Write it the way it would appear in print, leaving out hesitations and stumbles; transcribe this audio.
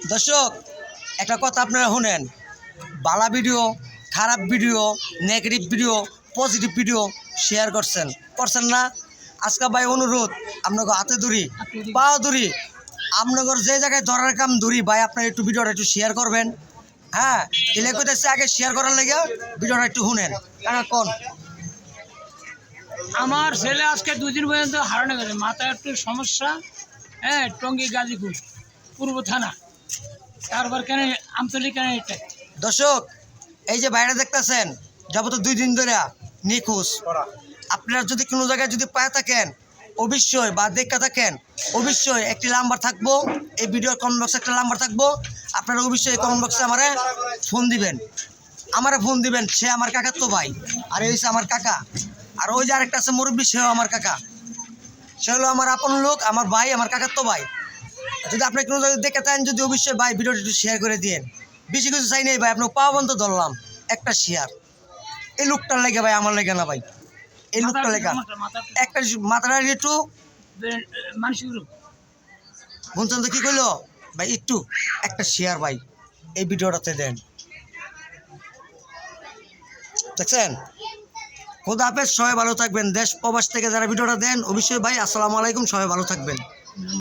দর্শক একটা কথা আপনারা শুনেন, বালা ভিডিও, খারাপ video, negative video, positive video share করছেন না? আজকে ভাই অনুরোধ, আপনাকে হাতে ধরি, পাও ধরি, আপনাদের যে জায়গায় ধরার কাম ধরি ভাই, আপনার একটু ভিডিওটা একটু শেয়ার করবেন। হ্যাঁ, এলে কোথায় আগে শেয়ার করার লেগে ভিডিওটা একটু শুনেন। কেন কোন আমার ছেলে আজকে 2 দিন পর্যন্ত হারানো গেছে, মাথায় একটু সমস্যা। হ্যাঁ, টঙ্গী গাজীপুর পূর্ব থানা, তারপর কেন আমতলি কেন এটা। দর্শক এই যে বাইরে দেখতেছেন, যাবত 2 দিন ধরে নিখোঁজ। আপনারা যদি কোনো জায়গায় যদি পায়ে থাকেন অবশ্যই বা দেখা থাকেন অবশ্যই একটি নাম্বার থাকবো, এই ভিডিওর কমেন্ট বক্সে একটা নাম্বার থাকবো, আপনারা অবশ্যই কমেন্ট বক্সে আমারে ফোন দিবেন, সে আমার কাকার তো ভাই, আর এই হচ্ছে আমার কাকা। আর ওই যে আরেকটা আছে মুরব্বী, সেও আমার কাকা, সে হলো আমার আপন লোক, আমার ভাই, আমার কাকার তো ভাই। যদি আপনি কোনো জায়গায় দেখে থাকেন, যদি অবশ্যই ভাই ভিডিওটা একটু শেয়ার করে দিন। বেশি কিছু চাই নাই ভাই, আপনাকে পাওয়া বন্ধ ধরলাম একটা শেয়ার। এই লোকটার লেগে ভাই, আমার লেগে না ভাই, এই লোকটা লেখা একটা মাথাটা একটু মানুষের বলছেন তো কি করলো ভাই, একটু একটা শেয়ার ভাই এই ভিডিওটাতে দেন। দেখছেন? খোদা হাফেজ, সবাই ভালো থাকবেন। দেশ প্রবাস থেকে যারা ভিডিওটা দেন অবশ্যই ভাই আসসালামু আলাইকুম, সবাই ভালো থাকবেন।